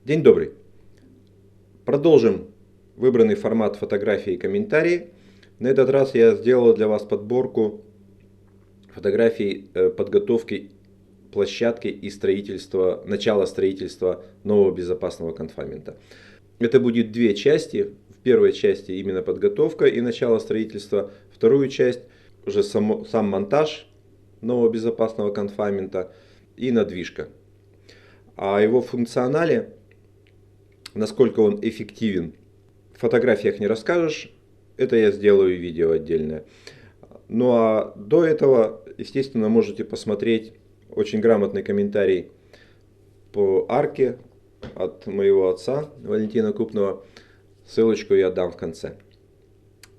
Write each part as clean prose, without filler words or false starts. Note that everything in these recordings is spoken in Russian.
День добрый. Продолжим выбранный формат фотографии и комментарии. На этот раз я сделал для вас подборку фотографий подготовки площадки и начала строительства нового безопасного конфайнмента. Это будет две части. В первой части именно подготовка и начало строительства. Вторую часть уже сам монтаж нового безопасного конфайнмента и надвижка. О его функционале, насколько он эффективен, в фотографиях не расскажешь. Это я сделаю видео отдельное. Ну а до этого, естественно, можете посмотреть очень грамотный комментарий по арке от моего отца Валентина Купного. Ссылочку я дам в конце.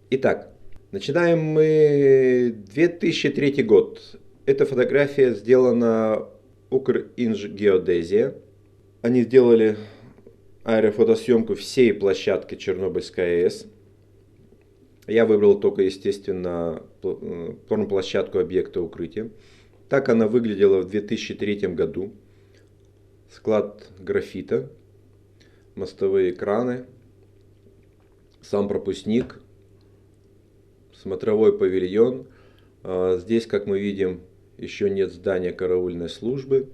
Итак, начинаем мы 2003 год. Эта фотография сделана Укринжгеодезия. Они сделали аэрофотосъемку всей площадки Чернобыльской АЭС. Я выбрал только, естественно, площадку объекта укрытия. Так она выглядела в 2003 году. Склад графита, мостовые краны, сам пропускник, смотровой павильон. Здесь, как мы видим, еще нет здания караульной службы.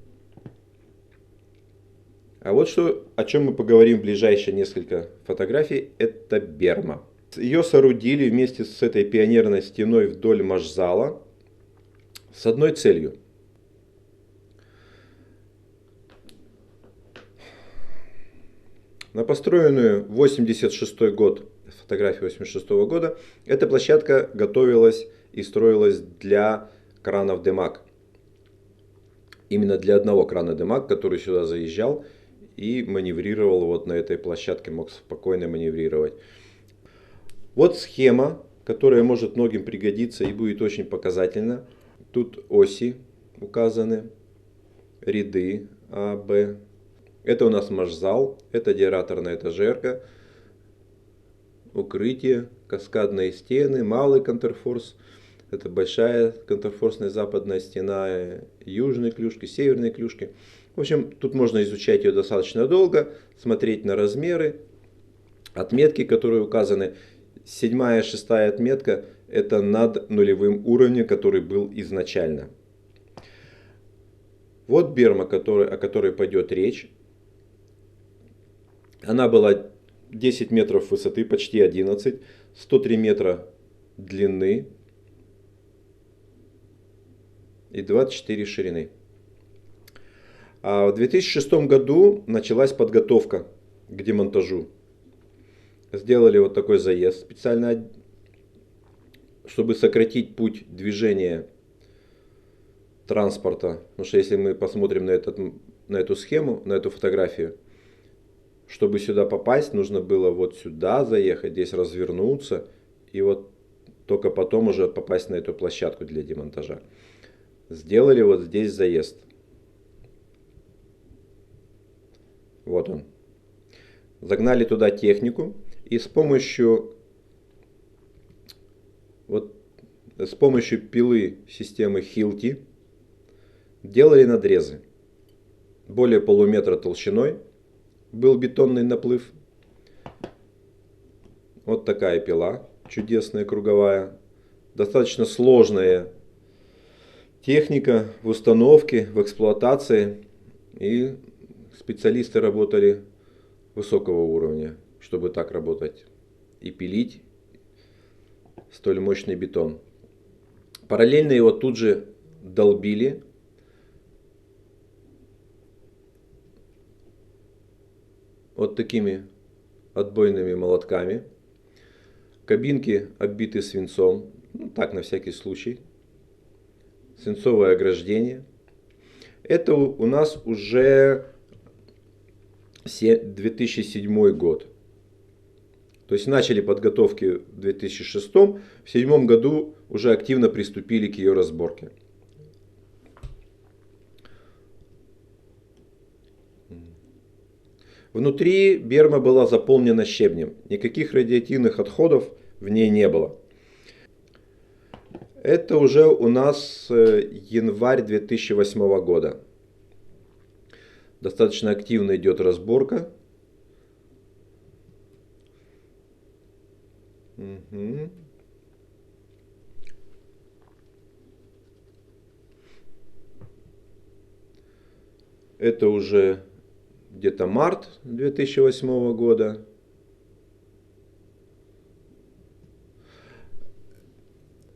А вот о чем мы поговорим в ближайшие несколько фотографий, это берма. Ее соорудили вместе с этой пионерной стеной вдоль машзала с одной целью. На построенную 86 год, фотографию 86 года, эта площадка готовилась и строилась для кранов Демаг. Именно для одного крана Демаг, который сюда заезжал и маневрировал вот на этой площадке, мог спокойно маневрировать. Вот схема, которая может многим пригодиться и будет очень показательна. Тут оси указаны, ряды А, Б. Это у нас машзал, это аэраторная этажерка, укрытие, каскадные стены, малый контрфорс. Это большая контрфорсная западная стена, южные клюшки, северные клюшки. В общем, тут можно изучать ее достаточно долго, смотреть на размеры, отметки, которые указаны. 7-я, 6-я отметка — это над нулевым уровнем, который был изначально. Вот берма, о которой пойдет речь. Она была 10 метров высоты, почти 11, 103 метра длины и 24 ширины. А в 2006 году началась подготовка к демонтажу. Сделали вот такой заезд специально, чтобы сократить путь движения транспорта. Потому что если мы посмотрим на эту схему, на эту фотографию, чтобы сюда попасть, нужно было вот сюда заехать, здесь развернуться и вот только потом уже попасть на эту площадку для демонтажа. Сделали вот здесь заезд. Вот он. Загнали туда технику и с помощью пилы системы Hilti делали надрезы. Более полуметра толщиной был бетонный наплыв. Вот такая пила, чудесная, круговая. Достаточно сложная техника в установке, в эксплуатации. И специалисты работали высокого уровня, чтобы так работать и пилить столь мощный бетон. Параллельно его тут же долбили. Вот такими отбойными молотками. Кабинки оббиты свинцом. Ну, так, на всякий случай. Свинцовое ограждение. Это у нас уже 2007 год. То есть начали подготовки в 2006. В 2007 году уже активно приступили к ее разборке. Внутри берма была заполнена щебнем. Никаких радиоактивных отходов в ней не было. Это уже у нас январь 2008 года. Достаточно активно идет разборка Мгм. Это уже где-то март 2008 года.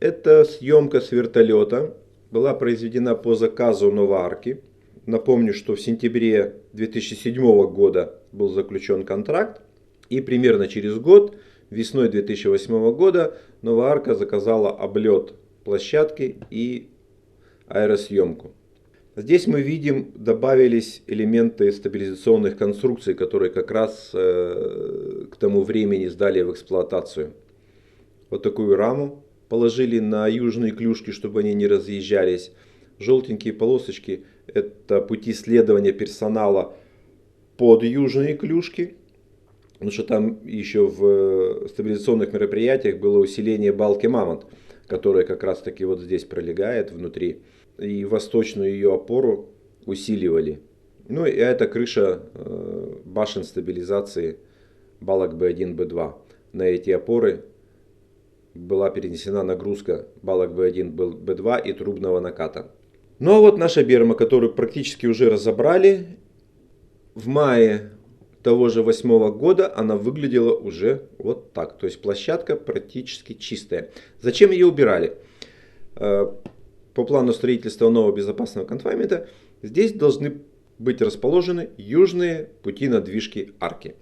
Эта съемка с вертолета была произведена по заказу Новарки. Напомню, что в сентябре 2007 года был заключен контракт, и примерно через год, весной 2008 года, Новаарка заказала облет площадки и аэросъемку. Здесь мы видим, добавились элементы стабилизационных конструкций, которые как раз к тому времени сдали в эксплуатацию. Вот такую раму положили на южные клюшки, чтобы они не разъезжались. Желтенькие полосочки — это пути следования персонала под южные клюшки. Потому что там еще в стабилизационных мероприятиях было усиление балки Мамонт, которая как раз таки вот здесь пролегает внутри. И восточную ее опору усиливали. Ну и это крыша башен стабилизации балок B1, B2. На эти опоры была перенесена нагрузка балок B1, B2 и трубного наката. Ну а вот наша берма, которую практически уже разобрали, в мае того же 2008 года она выглядела уже вот так. То есть площадка практически чистая. Зачем ее убирали? По плану строительства нового безопасного конфайнмента здесь должны быть расположены южные пути надвижки арки.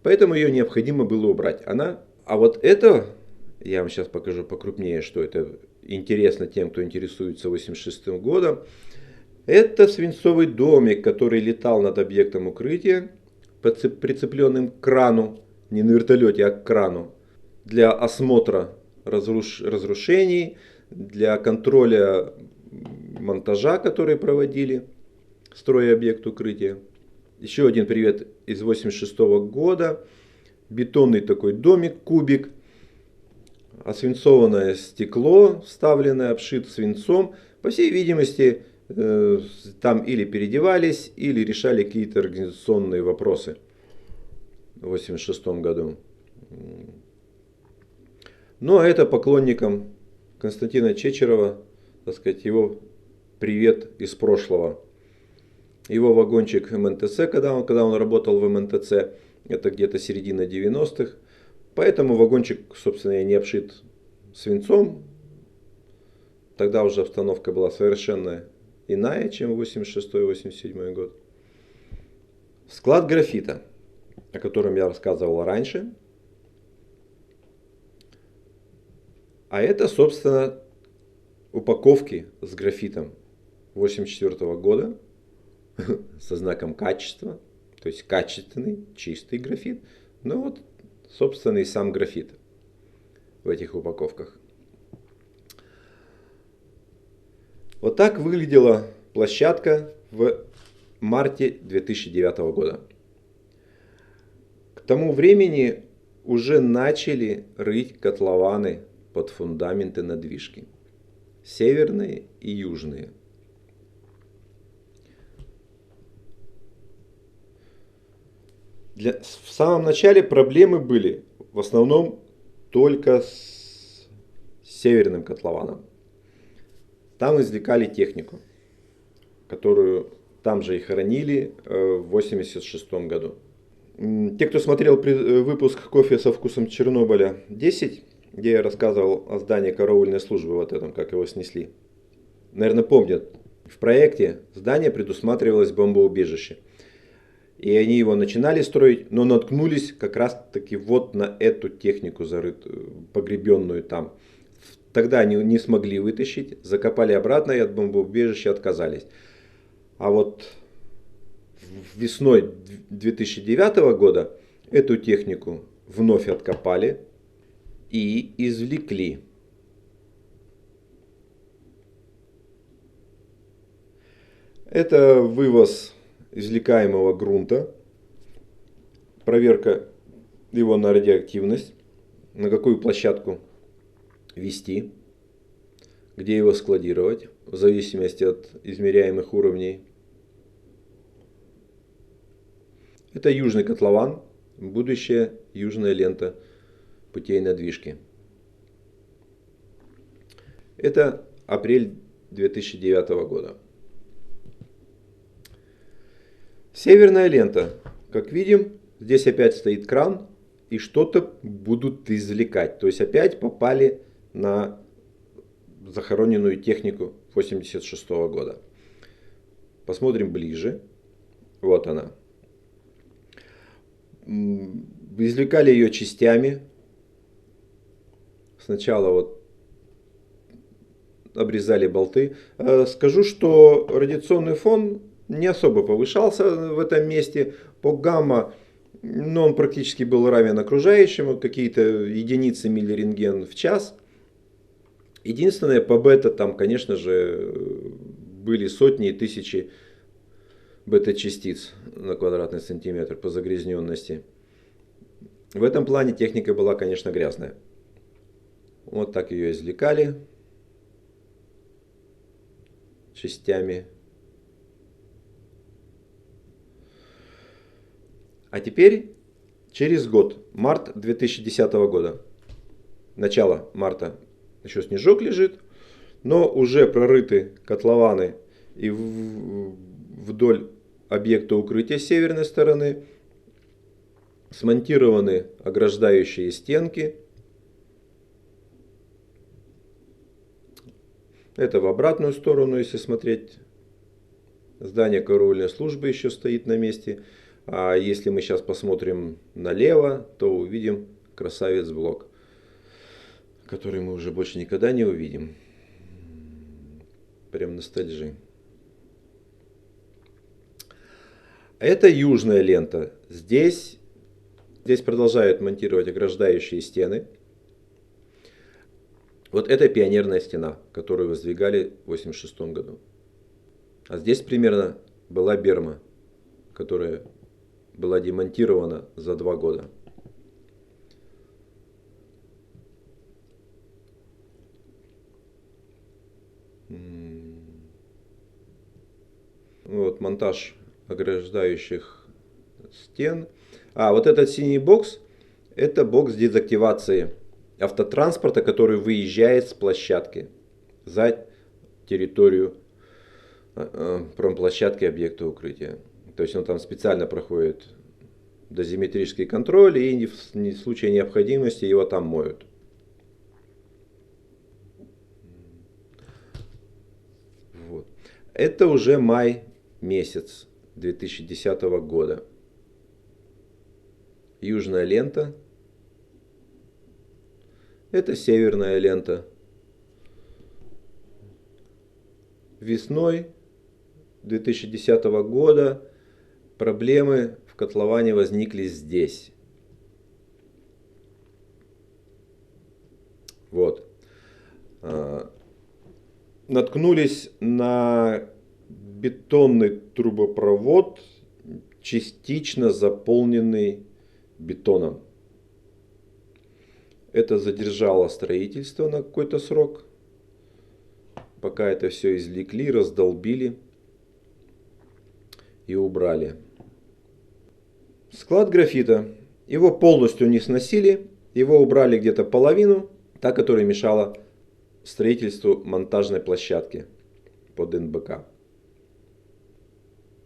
Поэтому ее необходимо было убрать. А вот это, я вам сейчас покажу покрупнее, что это интересно тем, кто интересуется 1986 годом. Это свинцовый домик, который летал над объектом укрытия, прицепленным к крану, не на вертолете, а к крану, для осмотра разрушений, для контроля монтажа, который проводили, строя объект укрытия. Еще один привет из 1986 года. Бетонный такой домик, кубик, освинцованное стекло, вставленное, обшит свинцом. По всей видимости, там или переодевались, или решали какие-то организационные вопросы в 1986 году. Ну а это поклонникам Константина Чечерова, так сказать, его привет из прошлого. Его вагончик МНТЦ, когда он работал в МНТЦ, это где-то середина 90-х. Поэтому вагончик, собственно, и не обшит свинцом. Тогда уже обстановка была совершенно иная, чем 86-87 год. Склад графита, о котором я рассказывал раньше. А это, собственно, упаковки с графитом 1984 года со знаком качества. То есть качественный, чистый графит. Ну вот, собственно, и сам графит в этих упаковках. Вот так выглядела площадка в марте 2009 года. К тому времени уже начали рыть котлованы под фундаменты надвижки. Северные и южные. В самом начале проблемы были в основном только с северным котлованом. Там извлекали технику, которую там же и хоронили в 1986 году. Те, кто смотрел выпуск «Кофе со вкусом Чернобыля 10», где я рассказывал о здании караульной службы, вот этом, как его снесли, наверное, помнят. В проекте здание предусматривалось бомбоубежище. И они его начинали строить, но наткнулись как раз таки вот на эту технику, погребенную там. Тогда они не смогли вытащить, закопали обратно и от бомбоубежища отказались. А вот весной 2009 года эту технику вновь откопали и извлекли. Это вывоз извлекаемого грунта, проверка его на радиоактивность, на какую площадку везти, где его складировать, в зависимости от измеряемых уровней. Это южный котлован, будущая южная лента путей надвижки. Это апрель 2009 года. Северная лента. Как видим, здесь опять стоит кран и что-то будут извлекать. То есть опять попали на захороненную технику 1986 года. Посмотрим ближе. Вот она. Извлекали ее частями. Сначала вот обрезали болты. Скажу, что радиационный фон не особо повышался в этом месте. По гамма, но он практически был равен окружающему, какие-то единицы миллирентген в час. Единственное, по бета там, конечно же, были сотни и тысячи бета-частиц на квадратный сантиметр по загрязненности. В этом плане техника была, конечно, грязная. Вот так ее извлекали частями. А теперь через год, март 2010 года, начало марта, еще снежок лежит, но уже прорыты котлованы и вдоль объекта укрытия с северной стороны смонтированы ограждающие стенки. Это в обратную сторону, если смотреть. Здание караульной службы еще стоит на месте. А если мы сейчас посмотрим налево, то увидим красавец-блок, который мы уже больше никогда не увидим. Прям ностальжи. Это южная лента. Здесь продолжают монтировать ограждающие стены. Вот это пионерная стена, которую воздвигали в 1986 году. А здесь примерно была берма, которая была демонтирована за 2 года. Вот монтаж ограждающих стен. А вот этот синий бокс, это бокс дезактивации автотранспорта, который выезжает с площадки за территорию промплощадки объекта укрытия. То есть он там специально проходит дозиметрический контроль и в случае необходимости его там моют. Вот. Это уже май месяц 2010 года. Южная лента. Это северная лента. Весной 2010 года проблемы в котловане возникли здесь. Вот. Наткнулись на бетонный трубопровод, частично заполненный бетоном. Это задержало строительство на какой-то срок. Пока это все извлекли, раздолбили и убрали. Склад графита. Его полностью не сносили. Его убрали где-то половину, та, которая мешала строительству монтажной площадки под НБК.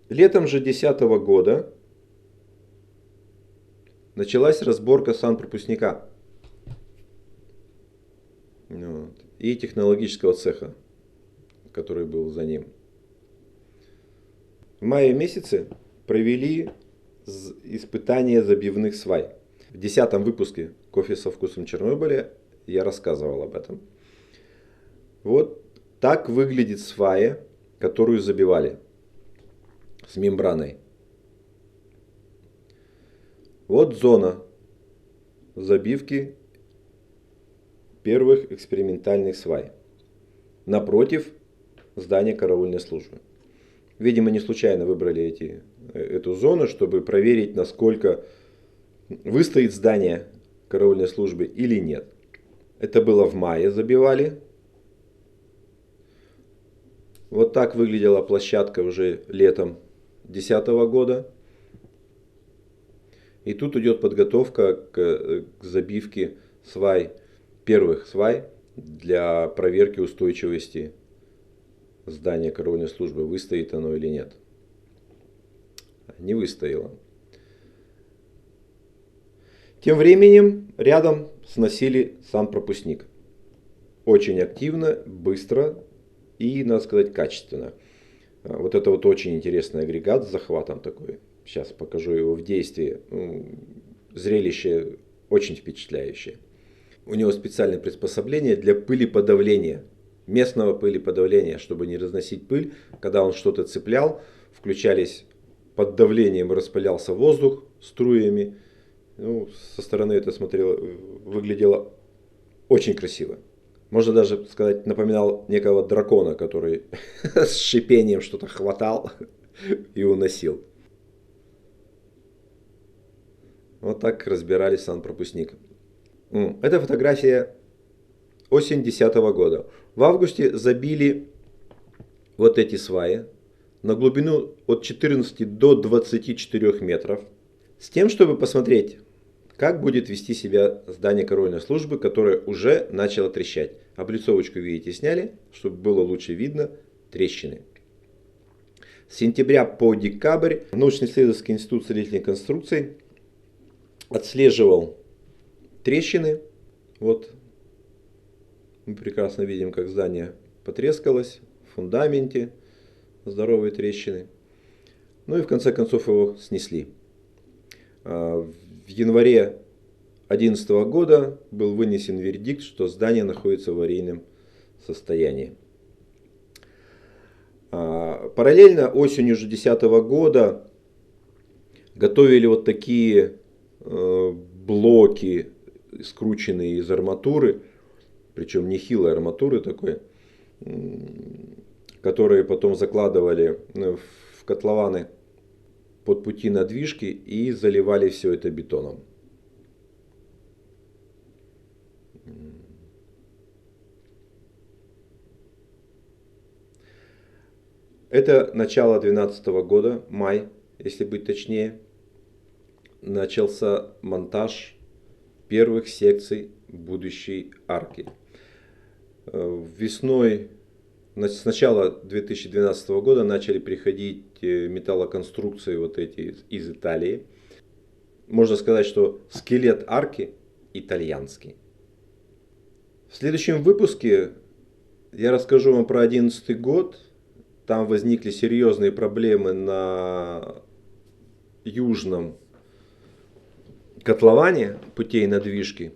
Летом же 2010 года началась разборка санпропускника и технологического цеха, который был за ним. В мае месяце провели испытания забивных свай. В 10-м выпуске «Кофе со вкусом Чернобыля» я рассказывал об этом. Вот так выглядит свая, которую забивали с мембраной. Вот зона забивки первых экспериментальных свай. Напротив здания караульной службы. Видимо, не случайно выбрали эту зону, чтобы проверить, насколько выстоит здание караульной службы или нет. Это было в мае, забивали. Вот так выглядела площадка уже летом 2010 года. И тут идет подготовка к забивке свай, первых свай для проверки устойчивости здания караульной службы, выстоит оно или нет. Не выстояло. Тем временем рядом сносили сам пропускник. Очень активно, быстро и, надо сказать, качественно. Вот это вот очень интересный агрегат с захватом такой. Сейчас покажу его в действии. Зрелище очень впечатляющее. У него специальное приспособление для пылеподавления. Местного пылеподавления, чтобы не разносить пыль. Когда он что-то цеплял, включались под давлением, распылялся воздух струями. Со стороны это выглядело очень красиво. Можно даже сказать, напоминал некого дракона, который с шипением что-то хватал и уносил. Вот так разбирали санпропускник. Это фотография осень 2010 года. В августе забили вот эти сваи на глубину от 14 до 24 метров. С тем, чтобы посмотреть, как будет вести себя здание караульной службы, которое уже начало трещать. Облицовочку, видите, сняли, чтобы было лучше видно трещины. С сентября по декабрь научно-исследовательский институт строительных конструкций отслеживал трещины. Вот мы прекрасно видим, как здание потрескалось в фундаменте, здоровые трещины. Ну и в конце концов его снесли. В январе 2011 года был вынесен вердикт, что здание находится в аварийном состоянии. Параллельно осенью уже 2010 года готовили вот такие блоки, скрученные из арматуры, причем нехилой арматуры такой, которые потом закладывали в котлованы под пути надвижки и заливали все это бетоном. Это начало 2012 года, май, если быть точнее. Начался монтаж первых секций будущей арки. Весной, с начала 2012 года начали приходить металлоконструкции вот эти из Италии. Можно сказать, что скелет арки итальянский. В следующем выпуске я расскажу вам про 2011 год. Там возникли серьезные проблемы на южном котловане путей надвижки.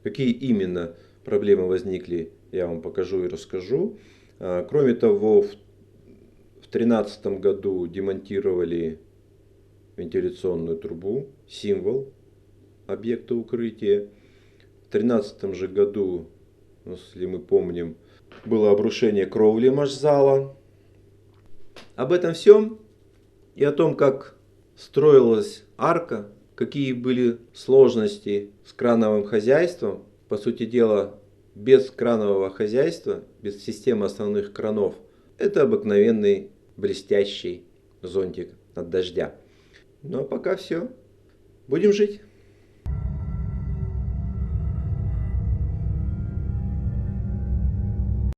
Какие именно проблемы возникли, я вам покажу и расскажу. Кроме того, в 2013 году демонтировали вентиляционную трубу, символ объекта укрытия. В 2013 же году, если мы помним, было обрушение кровли машзала. Об этом всем и о том, как строилась арка, какие были сложности с крановым хозяйством. По сути дела, без кранового хозяйства, без системы основных кранов, это обыкновенный блестящий зонтик от дождя. Ну а пока все. Будем жить.